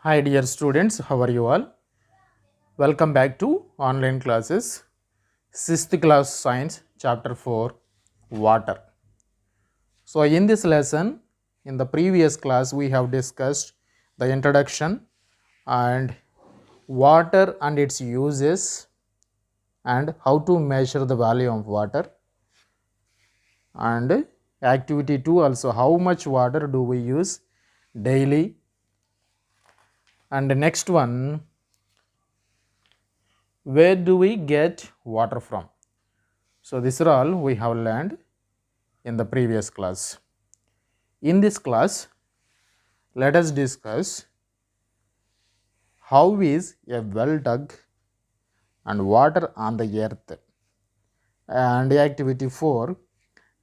Hi dear students, how are you all? Welcome back to online classes, 6th class science chapter 4 water. So in this lesson, in the previous class we have discussed the introduction and water and its uses and how to measure the value of water, and activity 2 also how much water do we use daily, and the next one, where do we get water from? So this is all we have learned in the previous class. In this class, let us discuss how is a well dug and water on the earth, and activity 4,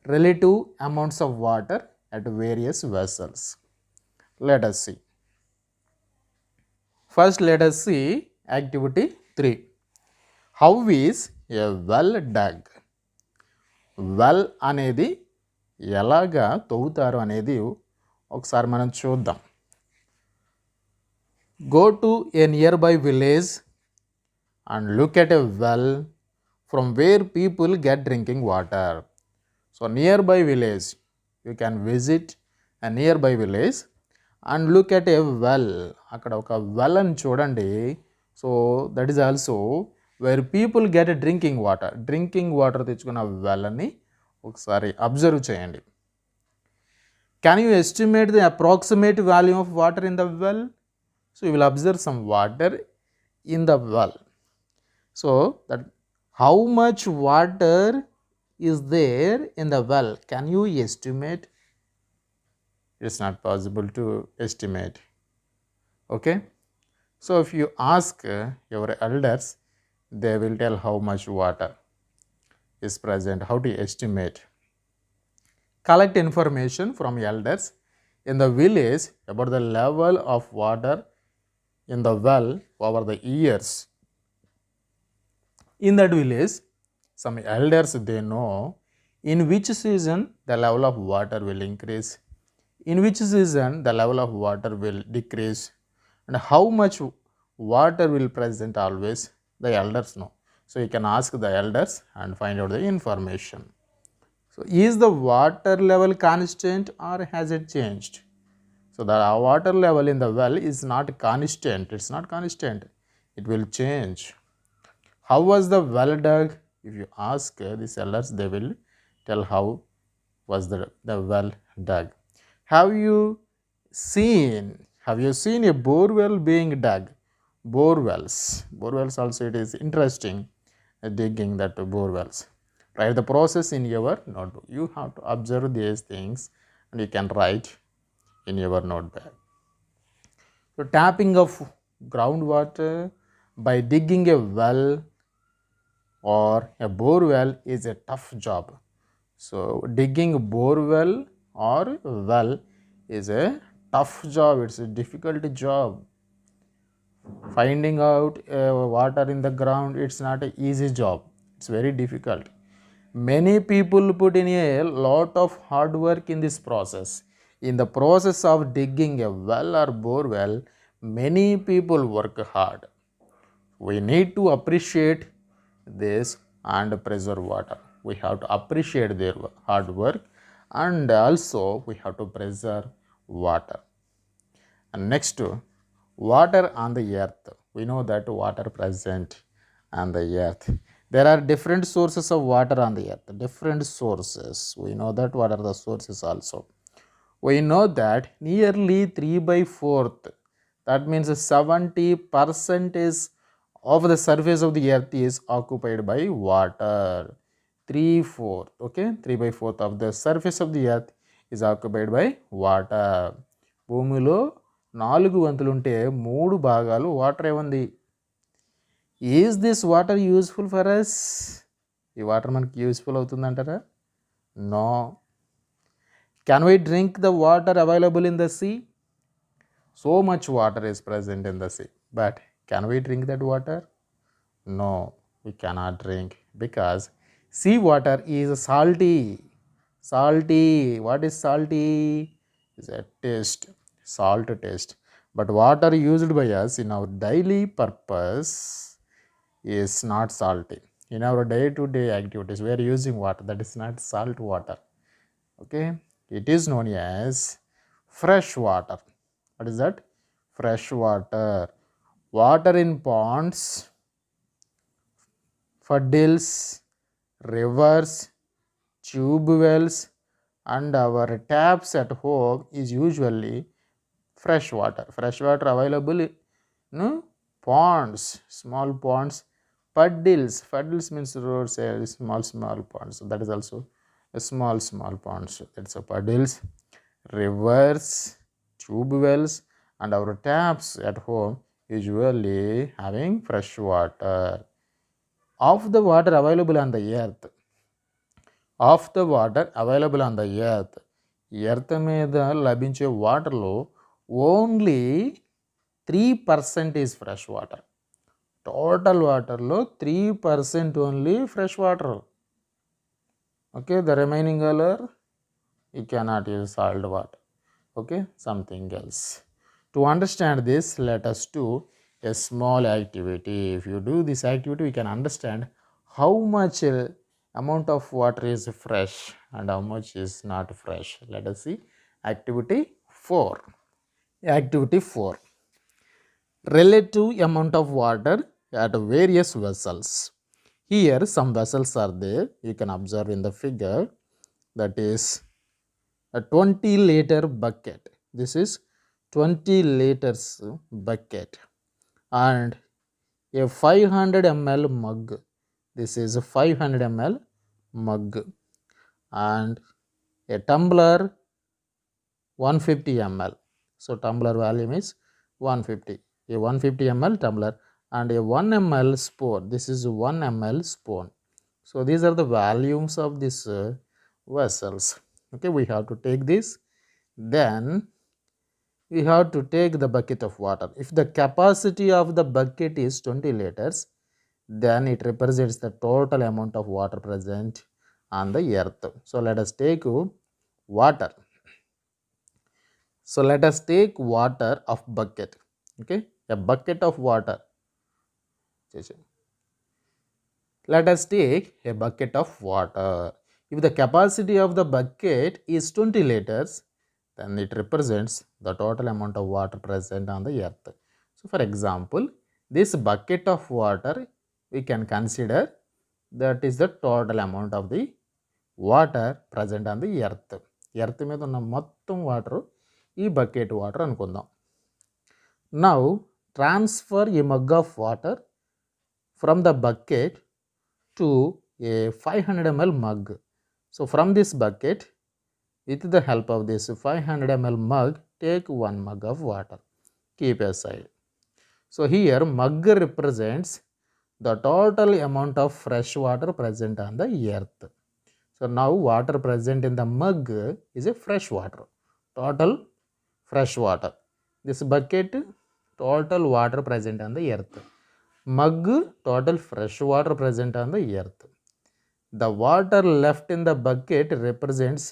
relative amounts of water at various vessels. Let us see. First, let us see activity 3. How is a well dug? Well అనేది ఎలాగా తవ్వుతారు అనేది ఒకసారి మనం చూద్దాం. Go to a nearby village and look at a well from where people get drinking water. So nearby village, you can visit a nearby village and look at a well. అక్కడ ఒక well అని చూడండి. So that is also where people get drinking water. Drinking water తెచ్చుకున్న well అని ఒకసారి observe చేయండి. Can you estimate the approximate value of water in the well? So you will observe some water in the well. So that how much water is there in the well? Can you estimate? It's not possible to estimate. Okay. So if you ask your elders, they will tell how much water is present, how to estimate. Collect information from elders in the village about the level of water in the well over the years. In that village, some elders they know in which season the level of water will increase, in which season the level of water will decrease, and how much water will present always, the elders know. So you can ask the elders and find out the information. So is the water level constant or has it changed? So the water level in the well is not constant. It's not constant. It will change. How was the well dug? If you ask these elders, they will tell how was the well dug. Have you seen a bore well being dug? Bore wells also, it is interesting digging that bore wells. Write the process in your notebook. You have to observe these things and you can write in your notepad. So tapping of groundwater by digging a well or a bore well is a tough job. So digging a bore well or well is a tough job. It's a difficult job. Finding out water in the ground, it's not an easy job. It's very difficult. Many people put in a lot of hard work in this process. In the process of digging a well or bore well, many people work hard. We need to appreciate this and preserve water. We have to appreciate their hard work and also we have to preserve water. And next, water on the earth. We know that water present on the earth. There are different sources of water on the earth. Different sources. We know that what are the sources also. We know that nearly 3/4, that means 70% of the surface of the earth is occupied by water. 3/4, okay, 3/4 of the surface of the earth is occupied by water. భూమిలో 4 వంతులుంటే 3 భాగాలు వాటరే ఉంది. Is this water useful for us? ఈ water మనకి useful అవుతుందంటారా? No. Can we drink the water available in the sea? So much water is present in the sea, but can we drink that water? No, we cannot drink because sea water is salty. Salty. What is salty? Is a taste, salt taste. But water used by us in our daily purpose is not salty. In our day-to-day activities, we are using water that is not salt water. Okay, it is known as fresh water. What is that? Fresh water. Water in ponds, puddles, rivers, tube wells, and our taps at home is usually fresh water. Fresh water available in ponds, small ponds, puddles. Puddles means roads, small ponds. So that is also a small ponds. That's a puddles, rivers, tube wells, and our taps at home usually having fresh water. Of the water available on the earth, of the water available on the earth, earth మీద లభించే వాటర్లో only 3% is fresh water. Total వాటర్లో 3% only fresh water. Okay, the remaining colour you cannot use salt water. Okay, something else. To understand this, let us do a small activity. If you do this activity, we can understand how much amount of water is fresh and how much is not fresh. Let us see activity 4. Activity 4, relative amount of water at various vessels. Here some vessels are there, you can observe in the figure. That is a 20-liter bucket. This is 20 liters bucket, and a 500 ml mug. This is a 500 ml mug, and a tumbler 150 ml. So tumbler volume is 150. A 150 ml tumbler and a 1 ml spoon. This is 1 ml spoon. So these are the volumes of these vessels. Okay, we have to take this. Then we have to take the bucket of water. If the capacity of the bucket is 20 liters, then it represents the total amount of water present on the earth. So let us take water. So let us take water of bucket. Okay, a bucket of water. Let us take a bucket of water. If the capacity of the bucket is 20 liters, then it represents the total amount of water present on the earth. So for example, this bucket of water, we can consider that is the total amount of the water present on the earth. Earth మీద ఉన్న మొత్తం water ఈ bucket water అనుకుందాం. Now transfer A mug of water from the bucket to a 500 ml mug. So from this bucket, with the help of this 500 ml mug, take 1 mug of water, keep aside. So here mug represents the total amount of fresh water present on the earth. So now water present in the mug is a fresh water, total fresh water. This bucket, total water present on the earth. Mug, total fresh water present on the earth. The water left in the bucket represents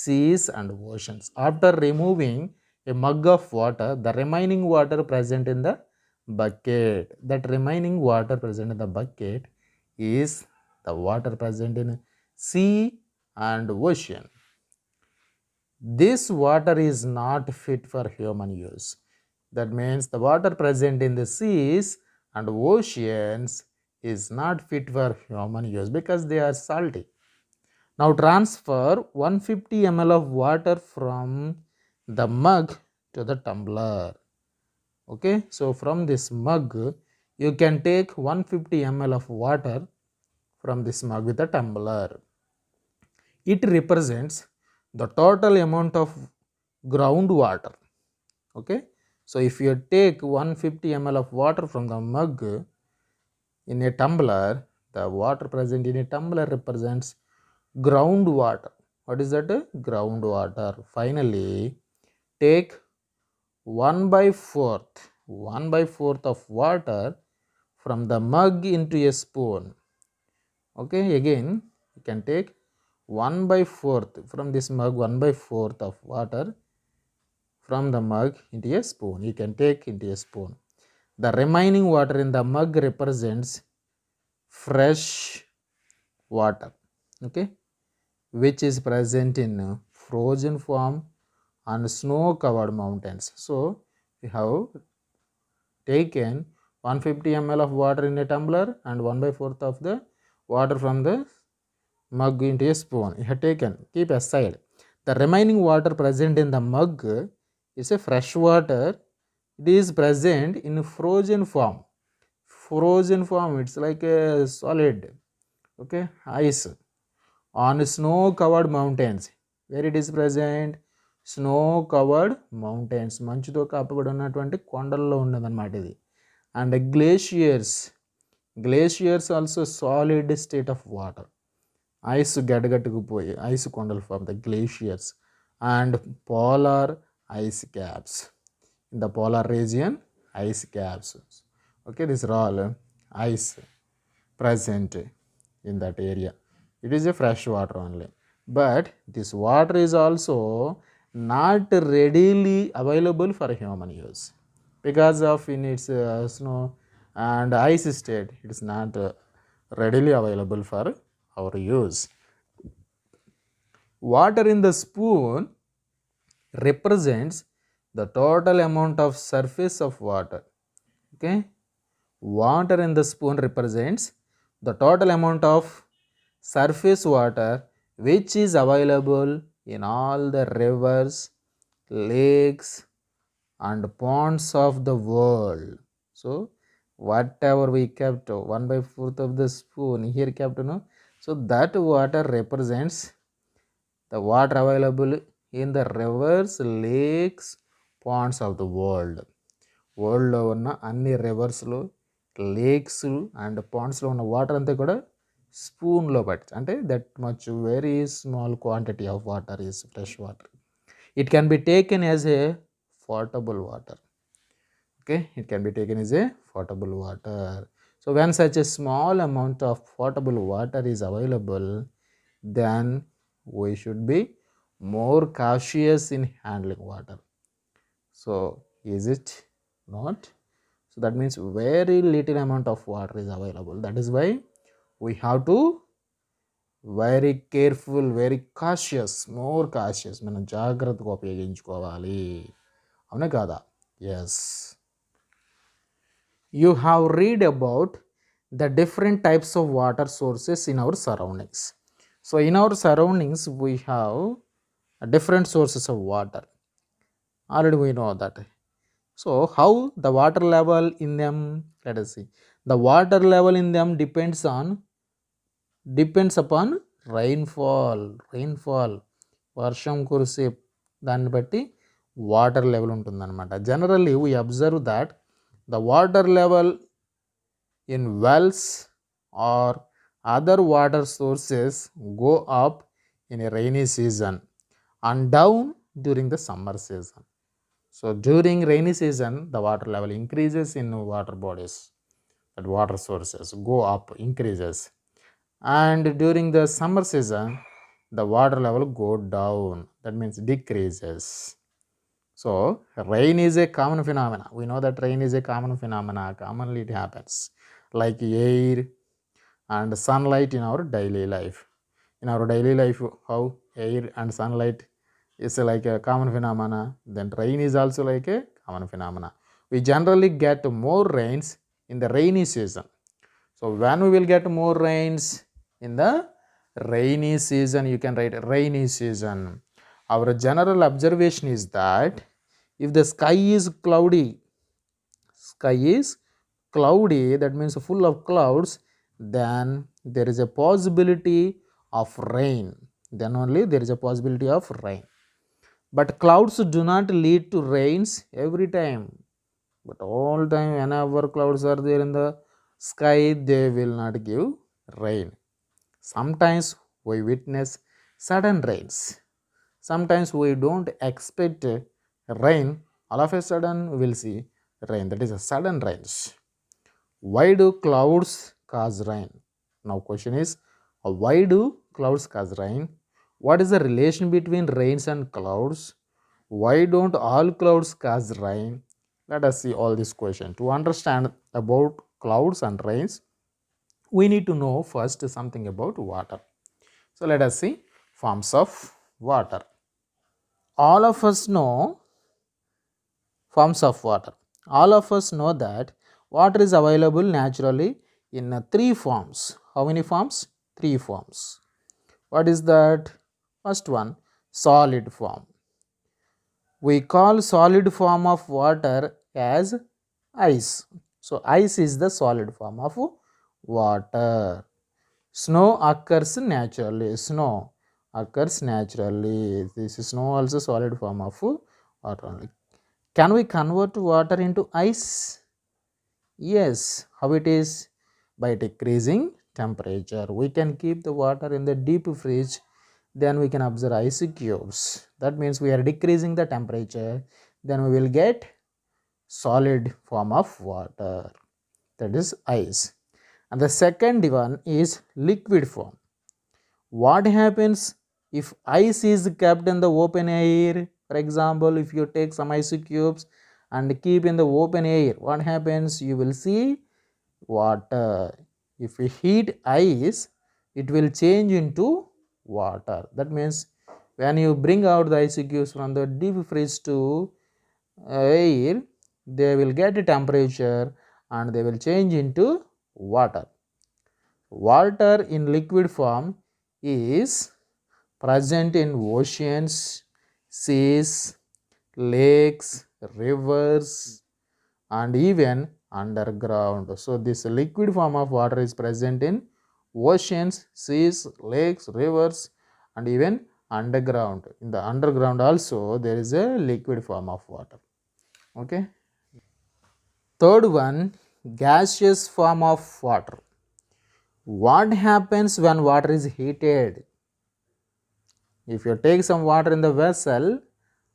seas and oceans. After removing a mug of water, the remaining water present in the bucket, that remaining water present in the bucket is the water present in sea and ocean. This water is not fit for human use. That means the water present in the seas and oceans is not fit for human use because they are salty. Now transfer 150 ml of water from the mug to the tumbler. Okay, so from this mug you can take 150 ml of water from this mug with a tumbler. It represents the total amount of groundwater. Okay, so if you take 150 ml of water from the mug in a tumbler, the water present in a tumbler represents groundwater. What is that? Groundwater. Finally, take 1/4 of water from the mug into a spoon. Okay, again you can take 1/4 from this mug, 1/4 of water from the mug into a spoon. You can take into a spoon. The remaining water in the mug represents fresh water, okay, which is present in frozen form on snow covered mountains. So we have taken 150 ml of water in a tumbler and 1/4 of the water from the mug into a spoon. You have taken, keep aside. The remaining water present in the mug is a fresh water. It is present in frozen form. Frozen form, it's like a solid, okay, ice on snow covered mountains. Where it is present? Snow covered mountains. మంచుతో కాపబడి ఉన్నటువంటి కొండల్లో ఉండదన్నమాట ఇది. And glaciers also solid state of water. Ice గడ్డగట్టుకుపోయి ice కొండలు form the glaciers. And polar ice caps. In the polar region ice caps. Okay, these are all ice present in that area. It is a fresh water only, but this water is also not readily available for human use because of in its snow and ice state. It is not readily available for our use. Water in the spoon represents the total amount of surface of water. Okay, water in the spoon represents the total amount of surface water which is available in all the rivers, lakes and ponds of the world. So whatever we kept 1/4 of the spoon here kept, so that water represents the water available in the rivers, lakes, ponds of the world. వరల్డ్లో ఉన్న అన్ని రివర్స్లో, lakes and పాండ్స్లో ఉన్న water అంతా కూడా స్పూన్లో పట్టి, అంటే that much very small quantity of water is fresh water. It can be taken as a potable water. Okay, it can be taken as a potable water. So when such a small amount of potable water is available, then we should be more cautious in handling water. So is it not? So that means very little amount of water is available. That is why we have to very careful, very cautious, more cautious. మనం జాగ్రత్తగా ఉపయోగించుకోవాలి. అవునా కాదా? Yes. You have read about the different types of water sources in our surroundings. So in our surroundings we have different sources of water. Already we know that. So how the water level in them? Let us see. The water level in them depends upon rainfall. వర్షం కురిసే దాన్ని బట్టి water level ఉంటుందన్నమాట. Generally we observe that the water level in wells or other water sources go up in a rainy season and down during the summer season. So during rainy season the water level increases in water bodies, that water sources go up, increases, and during the summer season the water level go down, that means decreases. So rain is a common phenomena. We know that rain is a common phenomena. Commonly it happens like air and sunlight in our daily life. In our daily life, how air and sunlight is like a common phenomena, then rain is also like a common phenomena. We generally get more rains in the rainy season. So when we will get more rains in the rainy season, you can write rainy season. Our general observation is that if the sky is cloudy, that means full of clouds, then there is a possibility of rain. Then only there is a possibility of rain. But clouds do not lead to rains every time. But all time whenever clouds are there in the sky, they will not give rain. Sometimes we witness sudden rains. Sometimes we don't expect rain, all of a sudden we will see rain. That is a sudden rains. Why do clouds cause rain? Now question is, why do clouds cause rain? What is the relation between rains and clouds? Why don't all clouds cause rain? Let us see all these questions. To understand about clouds and rains, we need to know first something about water. So let us see forms of water. All of us know forms of water. All of us know that water is available naturally in three forms. How many forms? Three forms. What is that? First one, solid form. We call solid form of water as ice. So ice is the solid form of water. Snow occurs naturally. Snow occurs naturally. This is snow also solid form of water only. Can we convert water into ice? Yes. How it is? By decreasing temperature. We can keep the water in the deep fridge, then we can observe ice cubes. That means we are decreasing the temperature, then we will get solid form of water, that is ice. And the second one is liquid form. What happens if ice is kept in the open air? For example, if you take some ice cubes and keep in the open air, what happens? You will see water. If we heat ice, it will change into water. That means when you bring out the ice cubes from the deep freeze to air, they will get a temperature and they will change into water. Water in liquid form is present in oceans, seas, lakes, rivers, and even underground. So, this liquid form of water is present in oceans, seas, lakes, rivers, and even underground. In the underground also there is a liquid form of water. Okay. Third one, gaseous form of water. What happens when water is heated? If you take some water in the vessel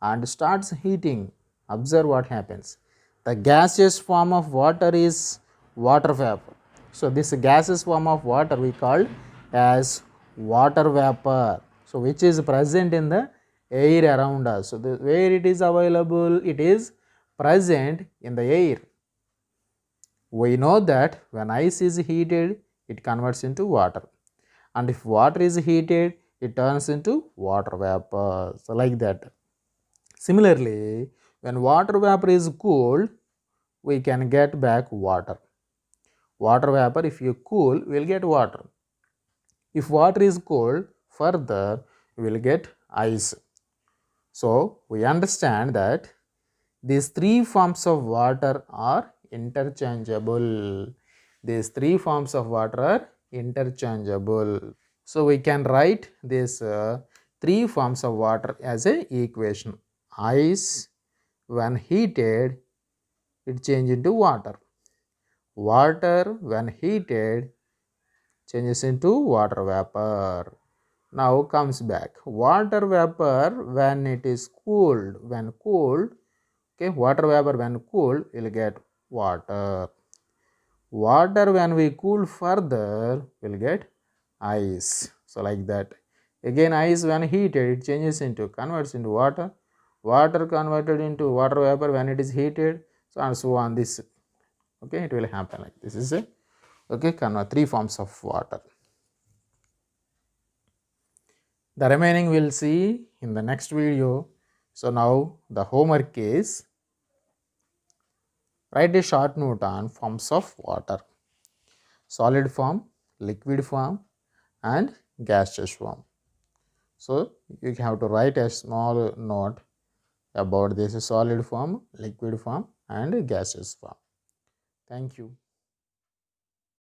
and starts heating, observe what happens. The gaseous form of water is water vapor. So this gaseous form of water we call as water vapor. So which is present in the air around us. So where it is available, it is present in the air. We know that when ice is heated, it converts into water, and if water is heated, it turns into water vapor. So like that. Similarly, when water vapor is cooled, we can get back water. Water vapor, if you cool, we will get water. If water is cold, further we will get ice. So we understand that these three forms of water are interchangeable. These three forms of water are interchangeable. So we can write these three forms of water as a equation. Ice, when heated, it changes into water. Water, when heated, changes into water vapor. Now comes back. Water vapor, when it is cooled, when cooled, okay, water vapor when cooled will get water. Water when we cool further will get ice. So like that. Again ice when heated, it changes into, converts into water. Water converted into water vapor when it is heated. So and so on this. Okay, it will happen like this. Is a okay, three forms of water. The remaining we'll see in the next video. So now the homework is write a short note on forms of water: solid form, liquid form, and gaseous form. So you have to write a small note about this solid form, liquid form, and gaseous form. Thank you.